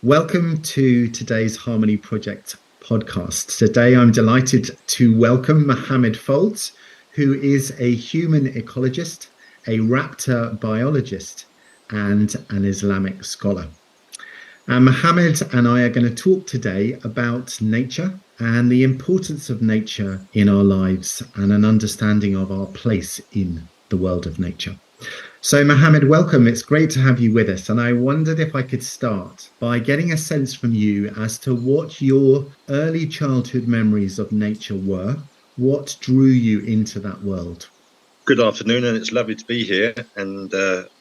Welcome to today's Harmony Project podcast. Today I'm delighted to welcome Muhammed Foulds, who is a human ecologist, a raptor biologist, and an Islamic scholar. And Muhammed and I are going to talk today about nature and the importance of nature in our lives and an understanding of our place in the world of nature. So, Muhammed, welcome. It's great to have you with us. And I wondered if I could start by getting a sense from you as to what your early childhood memories of nature were. What drew you into that world? Good afternoon, and it's lovely to be here. And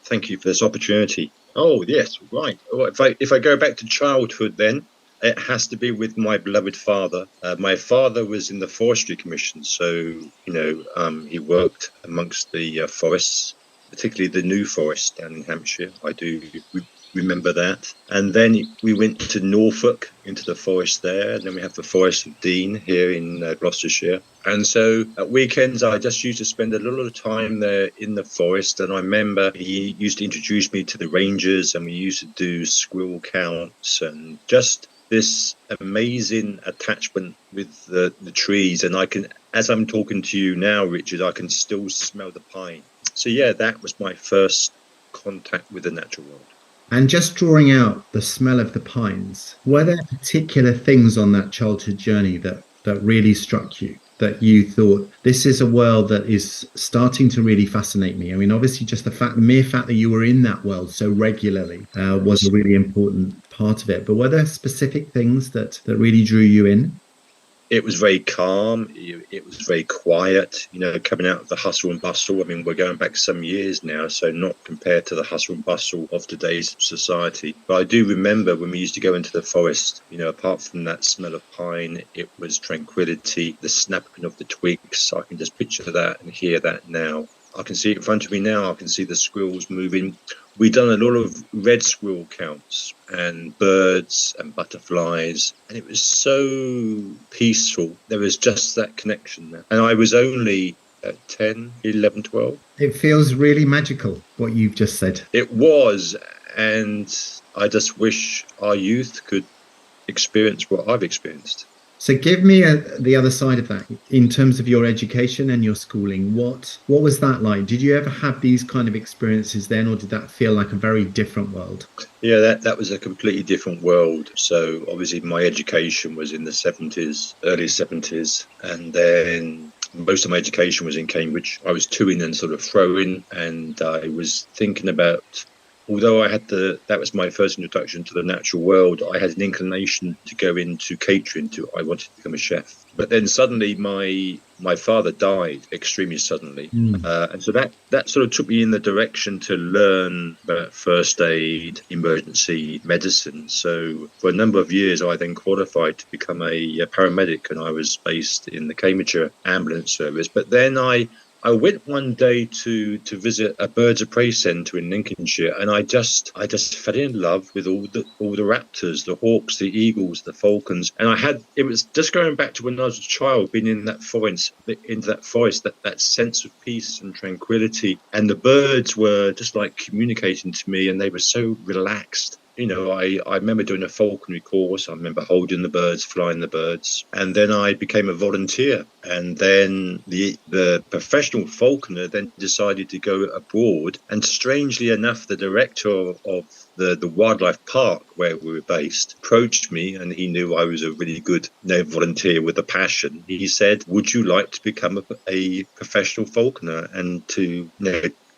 thank you for this opportunity. Oh, yes, right. If I go back to childhood, then it has to be with my beloved father. My father was in the Forestry Commission, so he worked amongst the forests, particularly the New Forest down in Hampshire. I do remember that. And then we went to Norfolk, into the forest there. And then we have the Forest of Dean here in Gloucestershire. And so at weekends, I just used to spend a little time there in the forest. And I remember he used to introduce me to the rangers, and we used to do squirrel counts and just this amazing attachment with the trees. And as I'm talking to you now, Richard, I can still smell the pine. So, yeah, that was my first contact with the natural world. And just drawing out the smell of the pines, were there particular things on that childhood journey that really struck you, that you thought, this is a world that is starting to really fascinate me? I mean, obviously, just the mere fact that you were in that world so regularly was a really important part of it. But were there specific things that really drew you in? It was very calm. It was very quiet, coming out of the hustle and bustle. I mean, we're going back some years now, so not compared to the hustle and bustle of today's society. But I do remember when we used to go into the forest, apart from that smell of pine, it was tranquility, the snapping of the twigs. I can just picture that and hear that now. I can see it in front of me now. I can see the squirrels moving. We've done a lot of red squirrel counts and birds and butterflies, and it was so peaceful. There was just that connection there. And I was only 10, 11, 12. It feels really magical, what you've just said. It was, and I just wish our youth could experience what I've experienced. So give me the other side of that in terms of your education and your schooling. What was that like? Did you ever have these kind of experiences then, or did that feel like a very different world? Yeah, that was a completely different world. So obviously my education was in the 70s, early 70s, and then most of my education was in Cambridge. I was toing and sort of throwing, and I was thinking about, although that was my first introduction to the natural world, I had an inclination to go into catering. I wanted to become a chef. But then suddenly my father died extremely suddenly. And so that sort of took me in the direction to learn about first aid, emergency medicine. So for a number of years, I then qualified to become a paramedic, and I was based in the Cambridgeshire ambulance service. But then I went one day to visit a birds of prey centre in Lincolnshire, and I just fell in love with all the raptors, the hawks, the eagles, the falcons, and it was just going back to when I was a child, being in that forest, that sense of peace and tranquility, and the birds were just like communicating to me, and they were so relaxed. I remember doing a falconry course. I remember holding the birds, flying the birds. And then I became a volunteer. And then the professional falconer then decided to go abroad. And strangely enough, the director of the wildlife park where we were based approached me, and he knew I was a really good volunteer with a passion. He said, would you like to become a professional falconer and to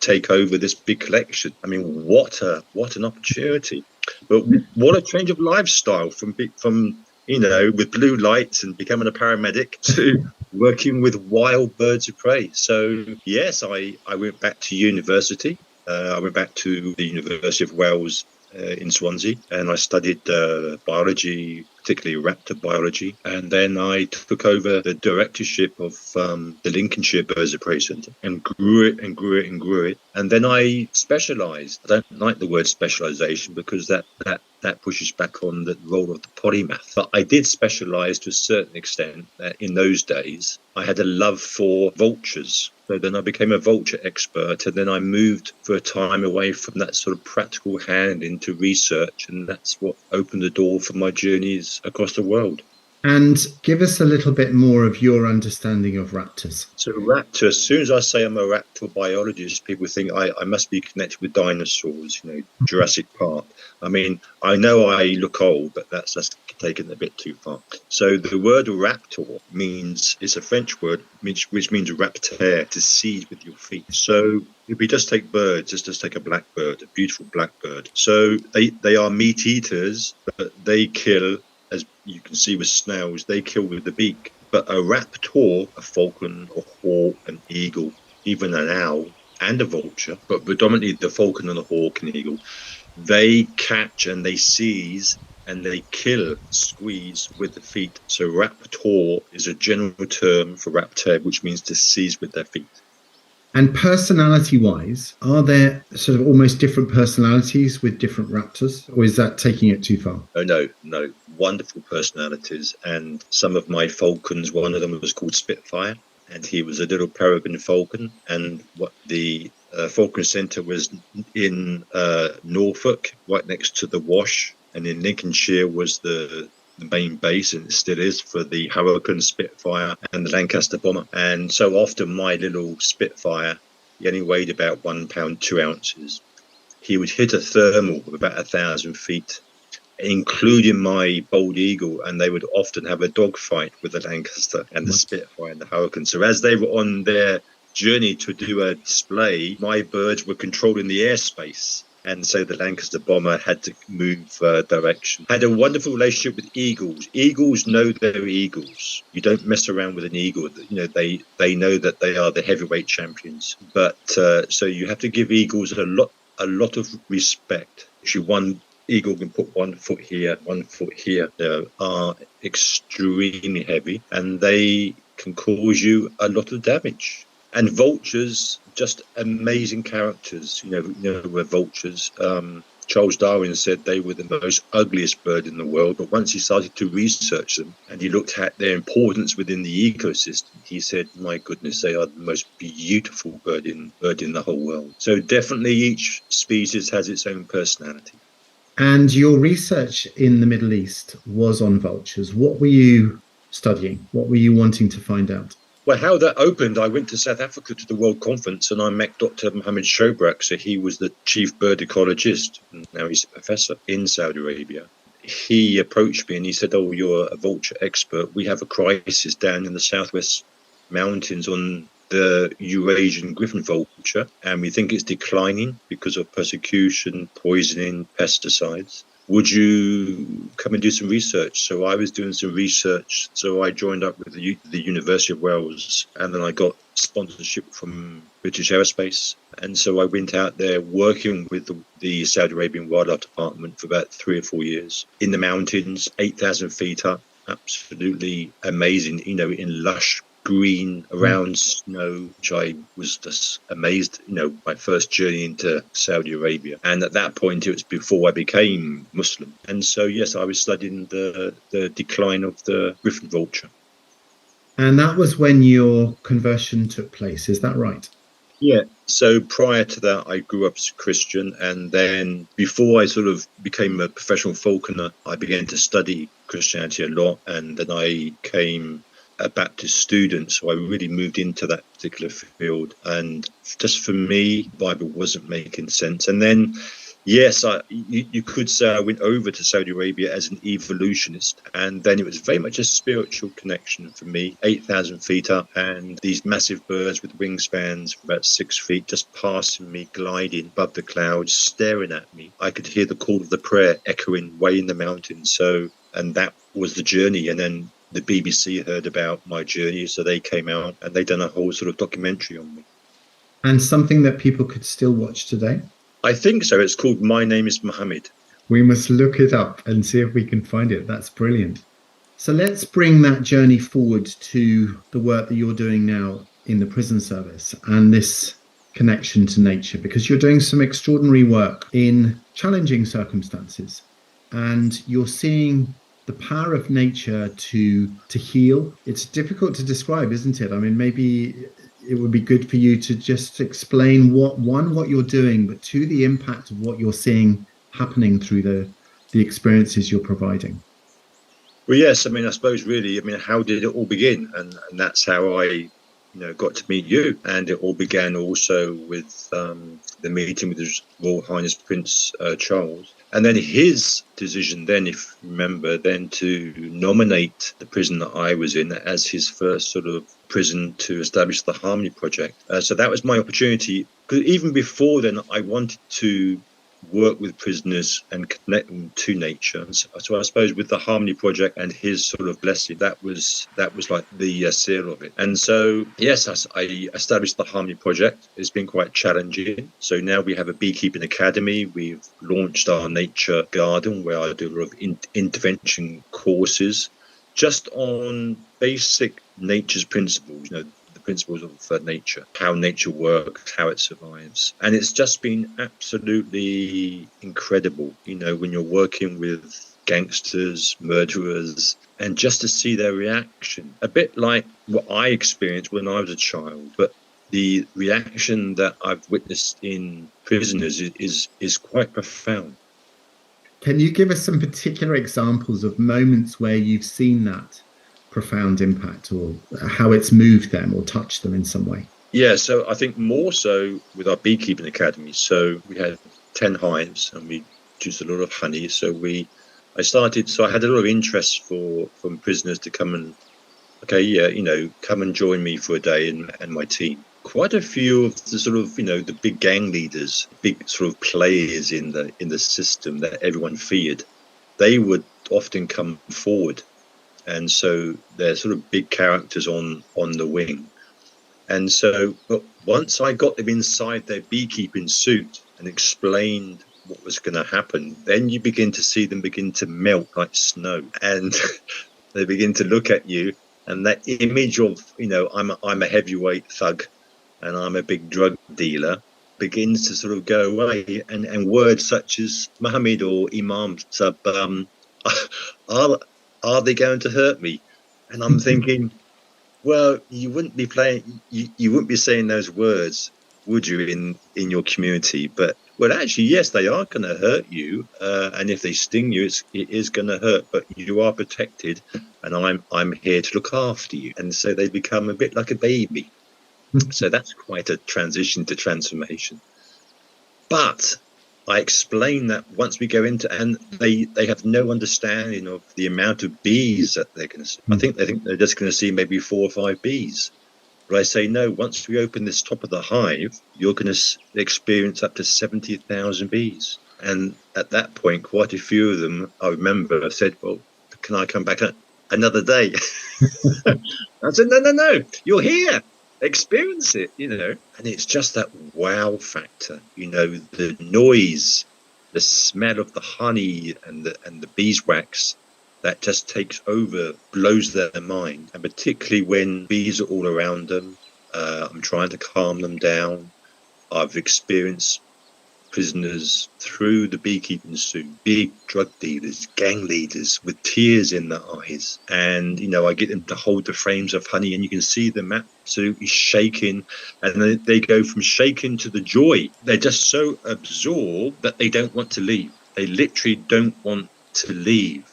take over this big collection? I mean, what an opportunity. But what a change of lifestyle from with blue lights and becoming a paramedic to working with wild birds of prey. So, yes, I went back to university. I went back to the University of Wales in Swansea, and I studied biology, particularly raptor biology. And then I took over the directorship of the Lincolnshire Birds of Prey Centre and grew it and grew it and grew it. And then I specialised. I don't like the word specialisation because that pushes back on the role of the polymath. But I did specialise to a certain extent. In those days, I had a love for vultures. So then I became a vulture expert, and then I moved for a time away from that sort of practical hand into research, and that's what opened the door for my journeys across the world. And give us a little bit more of your understanding of raptors. So raptor, as soon as I say I'm a raptor biologist, people think I must be connected with dinosaurs, Jurassic Park. I mean, I know I look old, but that's taken a bit too far. So the word raptor it's a French word, which means rapter, to seize with your feet. So if we just take birds, just take a blackbird, a beautiful blackbird. So they are meat eaters, but they kill, as you can see with snails, they kill with the beak. But a raptor, a falcon, a hawk, an eagle, even an owl, and a vulture, but predominantly the falcon and the hawk and eagle, they catch and they seize and they kill, squeeze with the feet. So raptor is a general term for raptor, which means to seize with their feet. And personality-wise, are there sort of almost different personalities with different raptors, or is that taking it too far? Oh, no. Wonderful personalities. And some of my falcons, one of them was called Spitfire, and he was a little peregrine falcon. And what the Falcon Centre was in Norfolk, right next to the Wash, and in Lincolnshire was the main base, and it still is, for the Hurricane, Spitfire, and the Lancaster bomber. And so often my little Spitfire, he only weighed about 1 pound 2 ounces. He would hit a thermal of about 1,000 feet, including my bald eagle, and they would often have a dogfight with the Lancaster and the Spitfire and the Hurricane. So as they were on their journey to do a display, my birds were controlling the airspace. And so the Lancaster bomber had to move direction. Had a wonderful relationship with eagles. Eagles know they're eagles. You don't mess around with an eagle. They know that they are the heavyweight champions. But so you have to give eagles a lot of respect. Actually, one eagle can put 1 foot here, 1 foot here. They are extremely heavy, and they can cause you a lot of damage. And vultures, just amazing characters. We're vultures. Charles Darwin said they were the most ugliest bird in the world, but once he started to research them and he looked at their importance within the ecosystem, he said, my goodness, they are the most beautiful bird in the whole world. So definitely each species has its own personality. And your research in the Middle East was on vultures. What were you studying? What were you wanting to find out? Well, how that opened, I went to South Africa to the World Conference, and I met Dr. Mohammed Shobrak. So he was the chief bird ecologist, and now he's a professor in Saudi Arabia. He approached me and he said, oh, you're a vulture expert. We have a crisis down in the southwest mountains on the Eurasian Griffon Vulture, and we think it's declining because of persecution, poisoning, pesticides. Would you come and do some research? So I was doing some research. So I joined up with the University of Wales, and then I got sponsorship from British Aerospace. And so I went out there working with the Saudi Arabian Wildlife Department for about 3 or 4 years in the mountains, 8,000 feet up, absolutely amazing, in lush green around snow, which I was just amazed, my first journey into Saudi Arabia. And at that point, it was before I became Muslim. And so, yes, I was studying the decline of the Griffon vulture. And that was when your conversion took place, is that right? Yeah. So prior to that, I grew up as a Christian. And then before I sort of became a professional falconer, I began to study Christianity a lot. And then I became a Baptist student, so I really moved into that particular field. And just for me, the Bible wasn't making sense. And then, yes, you could say I went over to Saudi Arabia as an evolutionist, and then it was very much a spiritual connection for me. 8,000 feet up, and these massive birds with wingspans about 6 feet just passing me, gliding above the clouds, staring at me. I could hear the call of the prayer echoing way in the mountains. And that was the journey. And then the BBC heard about my journey, so they came out and they done a whole sort of documentary on me. And something that people could still watch today? I think so. It's called My Name is Muhammad. We must look it up and see if we can find it. That's brilliant. So let's bring that journey forward to the work that you're doing now in the prison service and this connection to nature, because you're doing some extraordinary work in challenging circumstances, and you're seeing the power of nature to heal. It's difficult to describe, isn't it? I mean, maybe it would be good for you to just explain what you're doing, but two, the impact of what you're seeing happening through the experiences you're providing. Well, yes. I mean, I suppose really, I mean, how did it all begin? And that's how I, got to meet you. And it all began also with the meeting with His Royal Highness Prince Charles. And then his decision then, if you remember, then to nominate the prison that I was in as his first sort of prison to establish the Harmony Project. So that was my opportunity. Because even before then, I wanted to work with prisoners and connect them to nature. So I suppose with the Harmony Project and his sort of blessing, that was like the seal of it. And so, yes, I established the Harmony Project. It's been quite challenging. So now we have a beekeeping academy. We've launched our nature garden where I do a lot of intervention courses just on basic nature's principles, the principles of nature, how nature works, how it survives. And it's just been absolutely incredible, when you're working with gangsters, murderers, and just to see their reaction, a bit like what I experienced when I was a child, but the reaction that I've witnessed in prisoners is quite profound. Can you give us some particular examples of moments where you've seen that profound impact, or how it's moved them or touched them in some way? Yeah, so I think more so with our beekeeping academy. So we had 10 hives and we produced a lot of honey. So I had a lot of interest from prisoners to come and, come and join me for a day and my team. Quite a few of the sort of, the big gang leaders, big sort of players in the system that everyone feared, they would often come forward. And so they're sort of big characters on the wing. And so, but once I got them inside their beekeeping suit and explained what was going to happen, then you begin to see them begin to melt like snow. And they begin to look at you. And that image of, I'm a heavyweight thug and I'm a big drug dealer begins to sort of go away. And words such as Muhammad or Imam, are they going to hurt me? And I'm thinking, well, you wouldn't be saying those words, would you, in your community? But well, actually, yes, they are going to hurt you, and if they sting you, it is going to hurt. But you are protected, and I'm here to look after you. And so they become a bit like a baby. So that's quite a transition to transformation. But I explain that once we go into, and they have no understanding of the amount of bees that they're going to see. I think they think they're just going to see maybe 4 or 5 bees. But I say, no, once we open this top of the hive, you're going to experience up to 70,000 bees. And at that point, quite a few of them, I remember, said, well, can I come back another day? I said, no, you're here. Experience it, and it's just that wow factor, the noise, the smell of the honey and the beeswax that just takes over, blows their mind. And particularly when bees are all around them, I'm trying to calm them down. I've experienced prisoners through the beekeeping suit, big drug dealers, gang leaders with tears in their eyes. And, I get them to hold the frames of honey and you can see them absolutely shaking. And then they go from shaking to the joy. They're just so absorbed that they don't want to leave. They literally don't want to leave.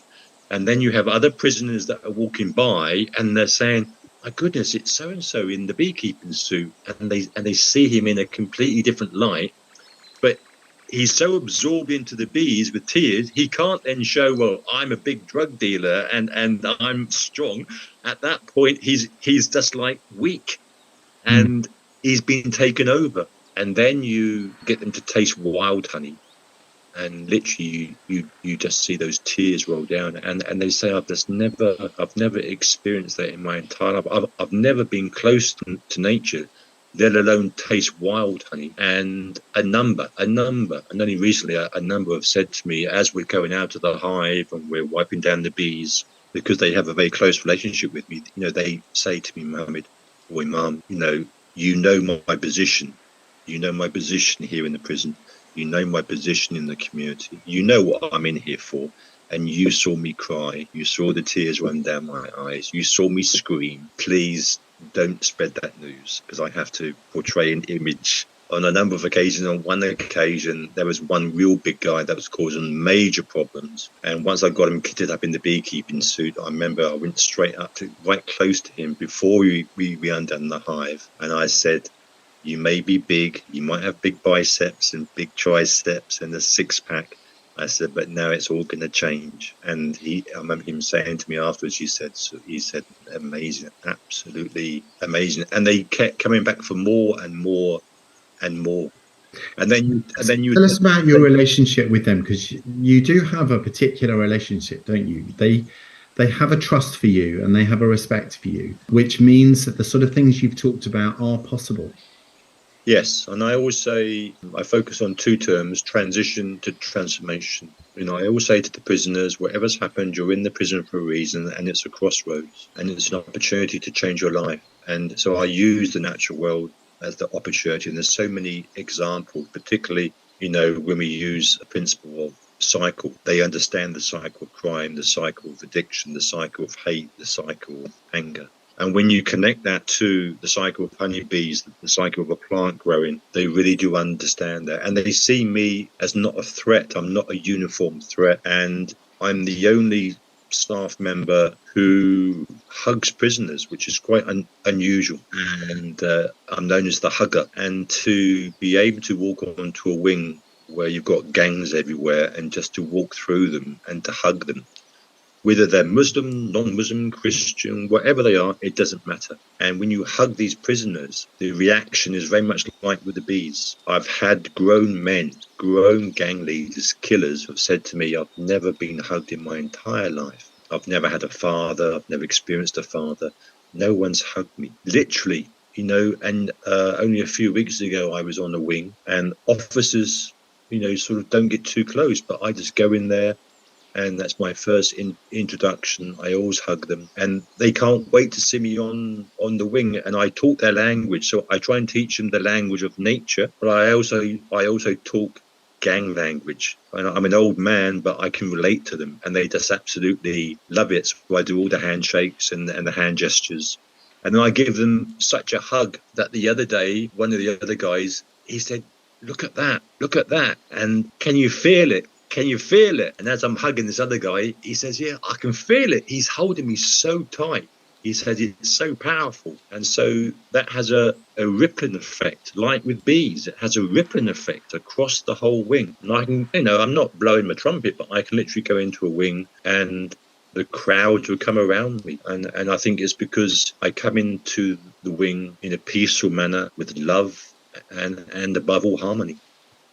And then you have other prisoners that are walking by and they're saying, my goodness, it's so-and-so in the beekeeping suit. And they see him in a completely different light. But he's so absorbed into the bees with tears, he can't then show, well, I'm a big drug dealer and I'm strong. At that point, he's just like weak and he's been taken over. And then you get them to taste wild honey. And literally, you just see those tears roll down. And they say, I've never experienced that in my entire life. I've never been close to nature, let alone taste wild honey. And a number, and only recently a number have said to me, as we're going out of the hive and we're wiping down the bees, because they have a very close relationship with me, they say to me, Muhammad or Imam, you know my position. You know my position here in the prison. You know my position in the community. You know what I'm in here for. And you saw me cry. You saw the tears run down my eyes. You saw me scream. Please don't spread that news, because I have to portray an image. On a number of occasions, on one occasion, there was one real big guy that was causing major problems. And once I got him kitted up in the beekeeping suit, I remember I went straight up to right close to him before we undone the hive. And I said, you may be big, you might have big biceps and big triceps and a six-pack. I said, but now it's all going to change. And I remember him saying to me afterwards, he said, amazing, absolutely amazing. And they kept coming back for more and more and more. And then you tell us about your relationship with them, because you do have a particular relationship, don't you? They have a trust for you and they have a respect for you, which means that the sort of things you've talked about are possible. Yes, and I always say I focus on two terms: transition to transformation. I always say to the prisoners, whatever's happened, you're in the prison for a reason, and it's a crossroads, and it's an opportunity to change your life. And so I use the natural world as the opportunity, and there's so many examples, particularly when we use a principle of cycle. They understand the cycle of crime, the cycle of addiction, the cycle of hate, the cycle of anger. And when you connect that to the cycle of honeybees, the cycle of a plant growing, they really do understand that. And they see me as not a threat. I'm not a uniform threat. And I'm the only staff member who hugs prisoners, which is quite unusual. And I'm known as the hugger. And to be able to walk onto a wing where you've got gangs everywhere and just to walk through them and to hug them, whether they're Muslim, non-Muslim, Christian, whatever they are, it doesn't matter. And when you hug these prisoners, the reaction is very much like with the bees. I've had grown men, grown gang leaders, killers, who have said to me, I've never been hugged in my entire life. I've never had a father. I've never experienced a father. No one's hugged me. Literally, and only a few weeks ago, I was on a wing, and officers, sort of don't get too close, but I just go in there. And that's my first introduction. I always hug them, and they can't wait to see me on the wing. And I talk their language, so I try and teach them the language of nature. But I also talk gang language. I'm an old man, but I can relate to them, and they just absolutely love it. So I do all the handshakes and the hand gestures, and then I give them such a hug that the other day, one of the other guys, he said, "Look at that, and can you feel it? Can you feel it?" And as I'm hugging this other guy, he says, "Yeah, I can feel it." He's holding me so tight. He said it's so powerful. And so that has a rippling effect, like with bees. It has a rippling effect across the whole wing. And I can, I'm not blowing my trumpet, but I can literally go into a wing and the crowd will come around me. And I think it's because I come into the wing in a peaceful manner with love and above all harmony.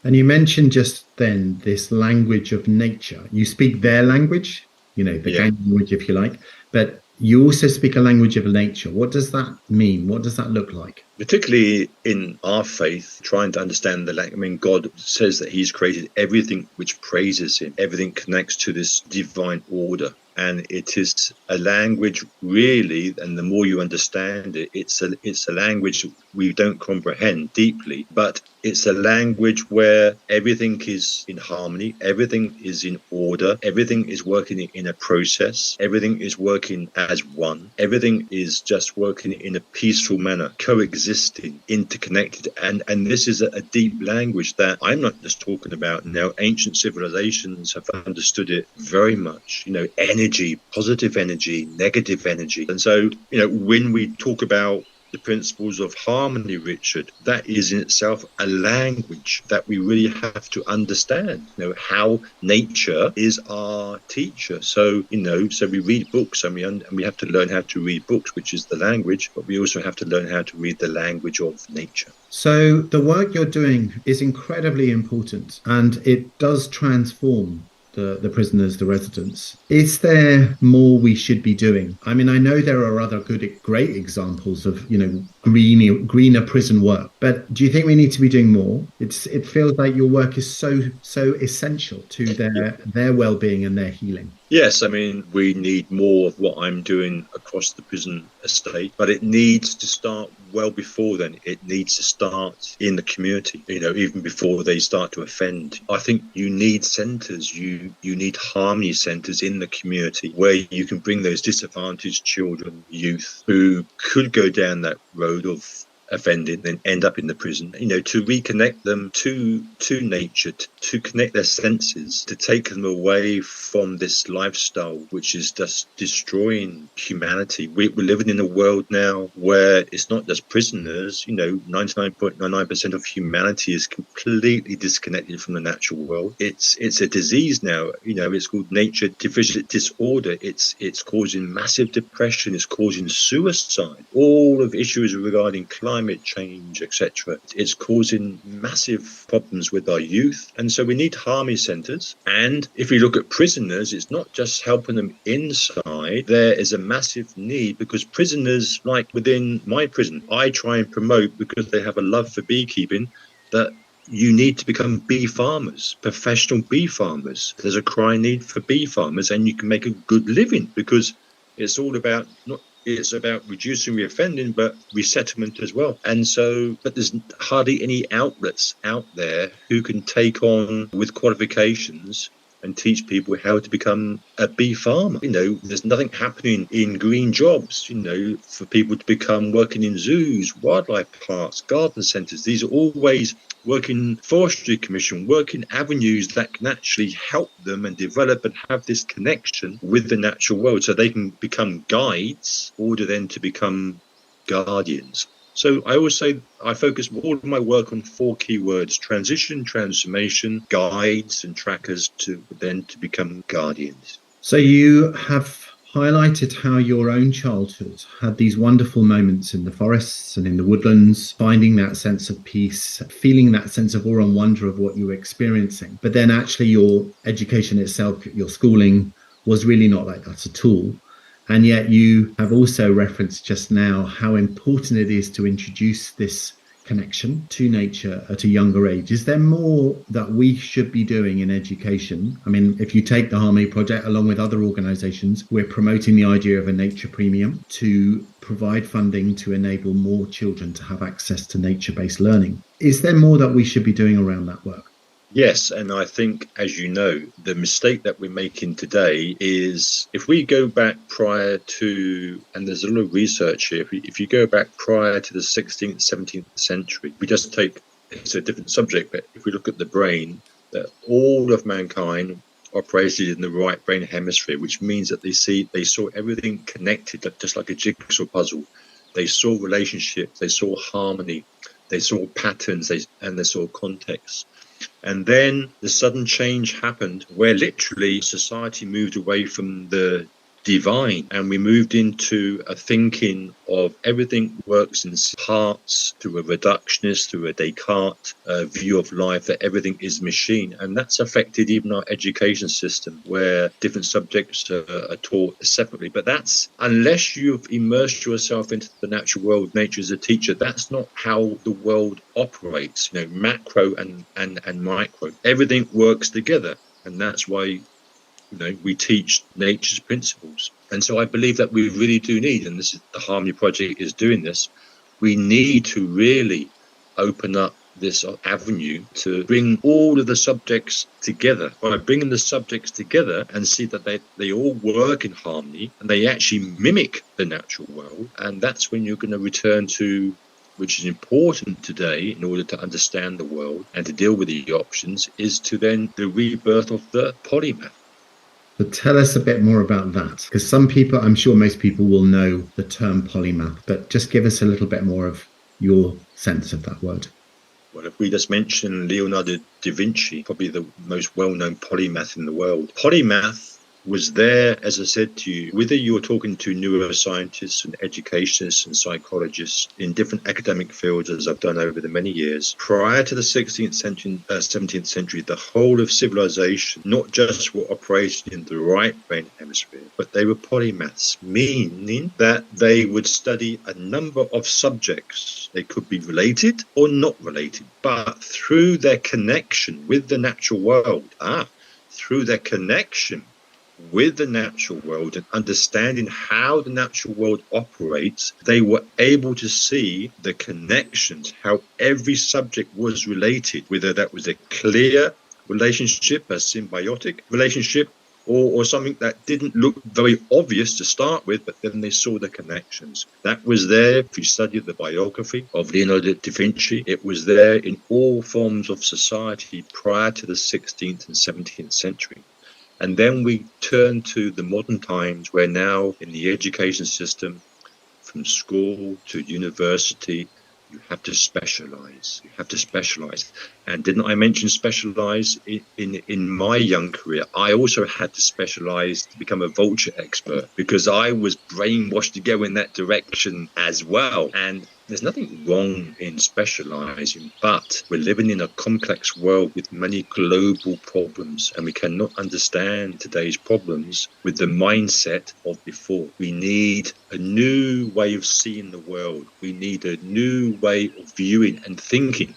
And you mentioned just then this language of nature. You speak their language, gang language, if you like, but you also speak a language of nature. What does that mean? What does that look like? Particularly in our faith, trying to understand the language. I mean, God says that he's created everything which praises him. Everything connects to this divine order. And it is a language, really, and the more you understand it, it's a language we don't comprehend deeply, but it's a language where everything is in harmony, everything is in order, everything is working in a process, everything is working as one, everything is just working in a peaceful manner, coexisting, interconnected. And this is a deep language that I'm not just talking about now. Ancient civilizations have understood it very much, energy, positive energy, negative energy. And so, when we talk about the principles of harmony, Richard, that is in itself a language that we really have to understand, how nature is our teacher. So, so we read books and we have to learn how to read books, which is the language, but we also have to learn how to read the language of nature. So the work you're doing is incredibly important, and it does transform the prisoners, the residents. Is there more we should be doing? I mean, I know there are other great examples of, greener prison work, but do you think we need to be doing more? It feels like your work is so essential to their well-being and their healing. Yes, I mean, we need more of what I'm doing across the prison estate, but it needs to start well before then. It needs to start in the community, even before they start to offend. I think you need centres, you need harmony centres in the community where you can bring those disadvantaged children, youth who could go down that road of offending and end up in the prison, to reconnect them to nature, to connect their senses, to take them away from this lifestyle which is just destroying humanity. We're living in a world now where it's not just prisoners, 99.99% of humanity is completely disconnected from the natural world. It's a disease now, it's called nature deficit disorder. It's causing massive depression, it's causing suicide, all of issues regarding climate change, etc. It's causing massive problems with our youth. And so we need harmony centres. And if you look at prisoners, it's not just helping them inside. There is a massive need because prisoners, like within my prison, I try and promote, because they have a love for beekeeping, that you need to become bee farmers, professional bee farmers. There's a crying need for bee farmers, and you can make a good living because it's all about it's about reducing reoffending, but resettlement as well. And so, but there's hardly any outlets out there who can take on with qualifications and teach people how to become a bee farmer. There's nothing happening in green jobs, for people to become working in zoos, wildlife parks, garden centres. These are all ways, working forestry commission, working avenues that can actually help them and develop and have this connection with the natural world so they can become guides, order then to become guardians. So I always say I focus all of my work on 4 key words: transition, transformation, guides and trackers to become guardians. So you have highlighted how your own childhood had these wonderful moments in the forests and in the woodlands, finding that sense of peace, feeling that sense of awe and wonder of what you were experiencing. But then actually your education itself, your schooling, was really not like that at all. And yet you have also referenced just now how important it is to introduce this connection to nature at a younger age. Is there more that we should be doing in education? I mean, if you take the Harmony Project along with other organisations, we're promoting the idea of a nature premium to provide funding to enable more children to have access to nature-based learning. Is there more that we should be doing around that work? Yes, and I think, as you know, the mistake that we're making today is if we go back prior to, and there's a lot of research here, if you go back prior to the 16th, 17th century, we just take, it's a different subject, but if we look at the brain, that all of mankind operated in the right brain hemisphere, which means that they saw everything connected, just like a jigsaw puzzle. They saw relationships, they saw harmony, they saw patterns, and they saw context. And then the sudden change happened where literally society moved away from the divine and we moved into a thinking of everything works in parts, through a reductionist, through a Descartes view of life, that everything is machine. And that's affected even our education system where different subjects are taught separately. But that's, unless you've immersed yourself into the natural world, nature as a teacher, that's not how the world operates, macro and micro. Everything works together. And that's why we teach nature's principles. And so I believe that we really do need, and this is the Harmony Project is doing this, we need to really open up this avenue to bring all of the subjects together. By bringing the subjects together and see that they all work in harmony and they actually mimic the natural world. And that's when you're going to return to, which is important today in order to understand the world and to deal with the options, is to then the rebirth of the polymath. But tell us a bit more about that, because some people, I'm sure most people will know the term polymath, but just give us a little bit more of your sense of that word. Well, if we just mention Leonardo da Vinci, probably the most well-known polymath in the world. Polymath was there, as I said to you, whether you're talking to neuroscientists and educationists and psychologists in different academic fields, as I've done over the many years, prior to the 16th century, 17th century, the whole of civilization, not just were operating in the right brain hemisphere, but they were polymaths, meaning that they would study a number of subjects. They could be related or not related, but through their connection with the natural world, through their connection with the natural world and understanding how the natural world operates, they were able to see the connections, how every subject was related, whether that was a clear relationship, a symbiotic relationship, or something that didn't look very obvious to start with, but then they saw the connections. That was there if you studied the biography of Leonardo da Vinci. It was there in all forms of society prior to the 16th and 17th century. And then we turn to the modern times where now in the education system, from school to university, you have to specialize. You have to specialize. And didn't I mention specialize in my young career? I also had to specialize to become a vulture expert because I was brainwashed to go in that direction as well. And there's nothing wrong in specializing, but we're living in a complex world with many global problems, and we cannot understand today's problems with the mindset of before. We need a new way of seeing the world. We need a new way of viewing and thinking.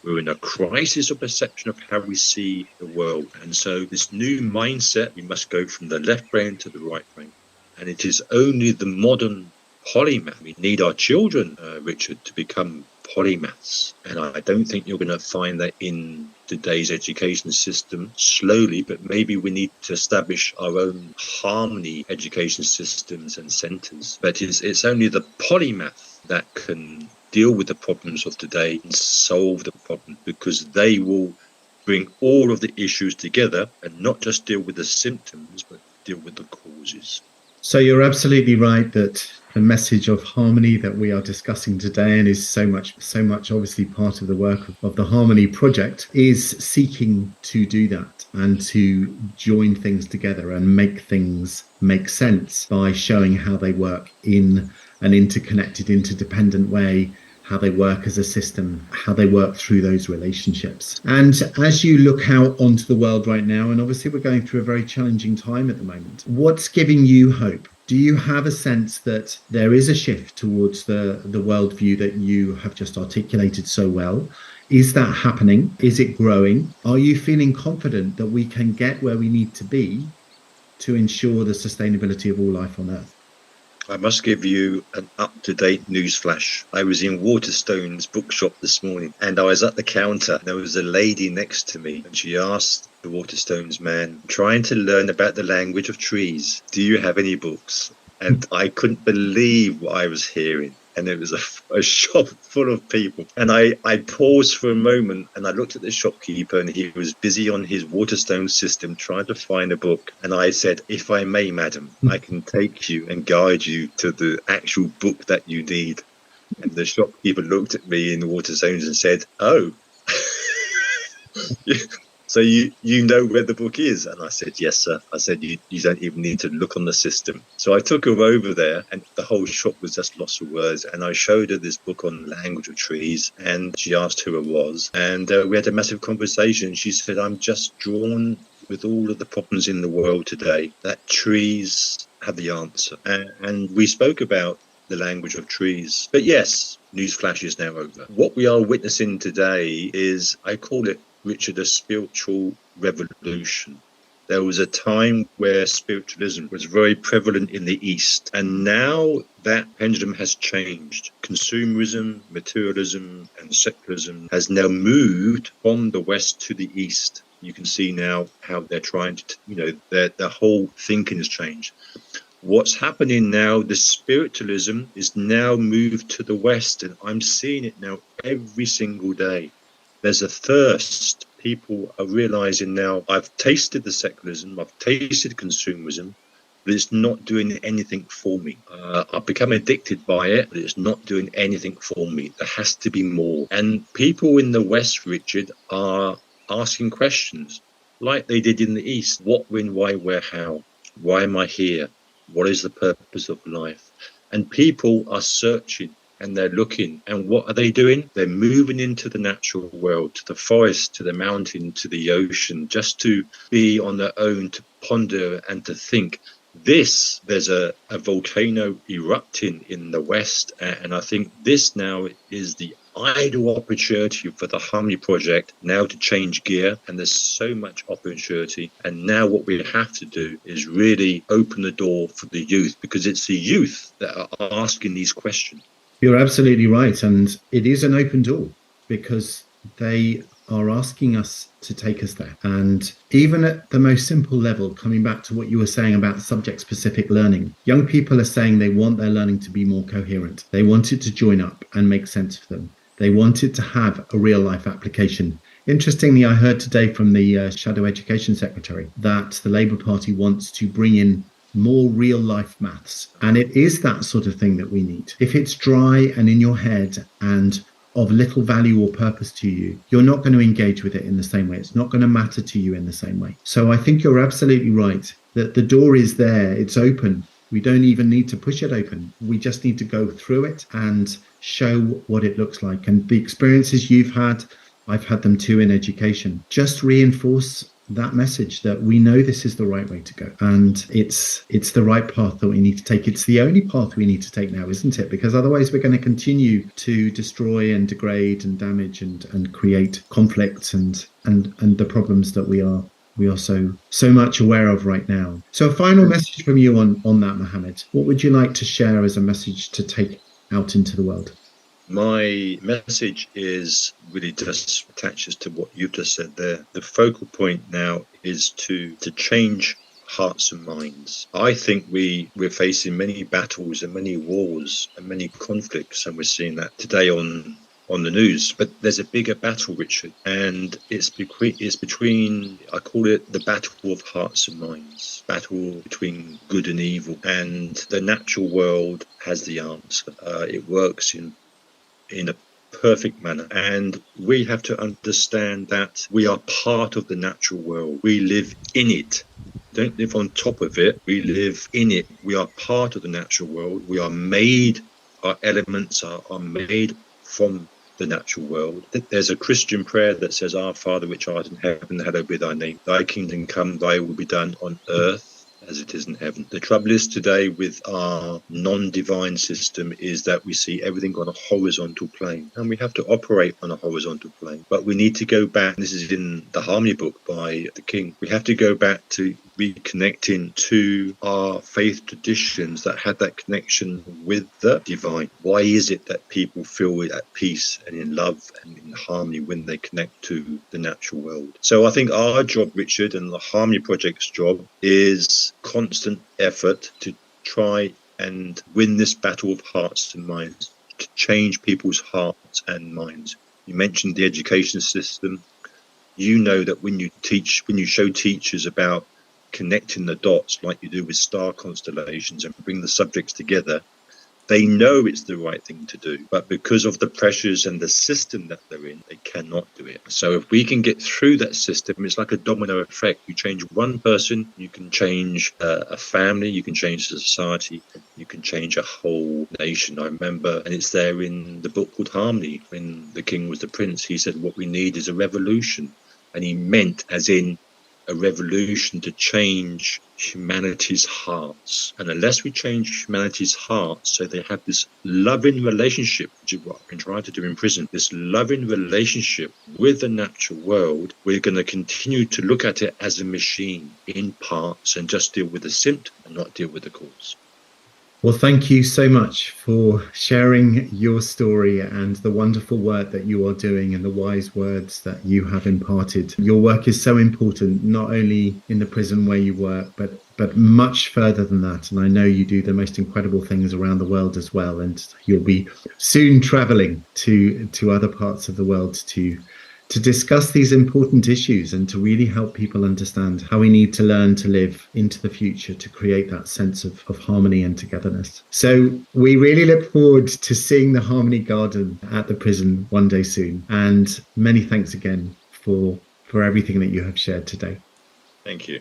We're in a crisis of perception of how we see the world. And so this new mindset, we must go from the left brain to the right brain. And it is only the modern polymath. We need our children, Richard, to become polymaths. And I don't think you're going to find that in today's education system slowly, but maybe we need to establish our own harmony education systems and centres. But it's only the polymath that can deal with the problems of today and solve the problem, because they will bring all of the issues together and not just deal with the symptoms, but deal with the causes. So you're absolutely right that the message of harmony that we are discussing today, and is so much obviously part of the work of the Harmony Project, is seeking to do that and to join things together and make things make sense by showing how they work in an interconnected, interdependent way, how they work as a system, how they work through those relationships. And as you look out onto the world right now, and obviously we're going through a very challenging time at the moment, what's giving you hope? Do you have a sense that there is a shift towards the worldview that you have just articulated so well? Is that happening? Is it growing? Are you feeling confident that we can get where we need to be to ensure the sustainability of all life on Earth? I must give you an up-to-date news flash. I was in Waterstone's bookshop this morning, and I was at the counter. There was a lady next to me, and she asked the Waterstone's man, trying to learn about the language of trees, "Do you have any books?" And I couldn't believe what I was hearing. And it was a shop full of people. And I paused for a moment and I looked at the shopkeeper, and he was busy on his Waterstone system trying to find a book. And I said, "If I may, madam, I can take you and guide you to the actual book that you need." And the shopkeeper looked at me in the Waterstones and said, "Oh." "So you know where the book is?" And I said, "Yes, sir." I said, you don't even need to look on the system." So I took her over there, and the whole shop was just lost for words. And I showed her this book on language of trees, and she asked who it was. And we had a massive conversation. She said, "I'm just drawn with all of the problems in the world today, that trees have the answer." And we spoke about the language of trees. But yes, newsflash is now over. What we are witnessing today is, I call it, Richard, a spiritual revolution. There was a time where spiritualism was very prevalent in the East, and now that pendulum has changed. Consumerism, materialism, and secularism has now moved from the West to the East. You can see now how they're trying to, their whole thinking has changed. What's happening now, the spiritualism is now moved to the West, and I'm seeing it now every single day. There's a thirst. People are realizing now, I've tasted the secularism, I've tasted consumerism, but it's not doing anything for me. I've become addicted by it, but it's not doing anything for me. There has to be more. And people in the West, Richard, are asking questions like they did in the East. What, when, why, where, how? Why am I here? What is the purpose of life? And people are searching. And they're looking, and what are they doing? They're moving into the natural world, to the forest, to the mountain, to the ocean, just to be on their own, to ponder and to think. There's a volcano erupting in the West, and I think this now is the idle opportunity for the Harmony Project now to change gear, and there's so much opportunity. And now what we have to do is really open the door for the youth, because it's the youth that are asking these questions. You're absolutely right. And it is an open door because they are asking us to take us there. And even at the most simple level, coming back to what you were saying about subject-specific learning, young people are saying they want their learning to be more coherent. They want it to join up and make sense for them. They want it to have a real-life application. Interestingly, I heard today from the Shadow Education Secretary that the Labour Party wants to bring in more real-life maths. And it is that sort of thing that we need. If it's dry and in your head and of little value or purpose to you, you're not going to engage with it in the same way. It's not going to matter to you in the same way. So I think you're absolutely right that the door is there. It's open. We don't even need to push it open. We just need to go through it and show what it looks like. And the experiences you've had, I've had them too in education, just reinforce that message that we know this is the right way to go, and it's the right path that we need to take. It's the only path we need to take now, isn't it? Because otherwise we're going to continue to destroy and degrade and damage and create conflicts and the problems that we are so much aware of right now. So a final message from you on that, Mohammed. What would you like to share as a message to take out into the world? My message is really just attaches to what you've just said there. The focal point now is to change hearts and minds. I think we're facing many battles and many wars and many conflicts, and we're seeing that today on the news. But there's a bigger battle, Richard, and it's between, I call it the battle of hearts and minds, battle between good and evil. And the natural world has the answer. It works in a perfect manner, and we have to understand that we are part of the natural world. We live in it. Don't live on top of it. We live in it. We are part of the natural world. We are made, our elements are made from the natural world. There's a Christian prayer that says, Our Father which art in heaven, hallowed be thy name. Thy kingdom come, thy will be done on earth as it is in heaven. The trouble is today with our non-divine system is that we see everything on a horizontal plane, and we have to operate on a horizontal plane. But we need to go back, this is in the Harmony book by the King, we have to go back to reconnecting to our faith traditions that had that connection with the divine. Why is it that people feel at peace and in love and in harmony when they connect to the natural world? So I think our job, Richard, and the Harmony Project's job is constant effort to try and win this battle of hearts and minds, to change people's hearts and minds. You mentioned the education system. You know that when you show teachers about connecting the dots like you do with star constellations and bring the subjects together, they know it's the right thing to do, but because of the pressures and the system that they're in, they cannot do it. So if we can get through that system, it's like a domino effect. You change one person, you can change a family, you can change a society, you can change a whole nation. I remember, and it's there in the book called Harmony, when the king was the prince, he said, what we need is a revolution. And he meant as in a revolution to change humanity's hearts. And unless we change humanity's hearts so they have this loving relationship, which is what I've been trying to do in prison, this loving relationship with the natural world, we're going to continue to look at it as a machine in parts and just deal with the symptom and not deal with the cause. Well, thank you so much for sharing your story and the wonderful work that you are doing and the wise words that you have imparted. Your work is so important, not only in the prison where you work, but much further than that. And I know you do the most incredible things around the world as well. And you'll be soon traveling to other parts of the world to discuss these important issues and to really help people understand how we need to learn to live into the future to create that sense of harmony and togetherness. So we really look forward to seeing the Harmony Garden at the prison one day soon. And many thanks again for everything that you have shared today. Thank you.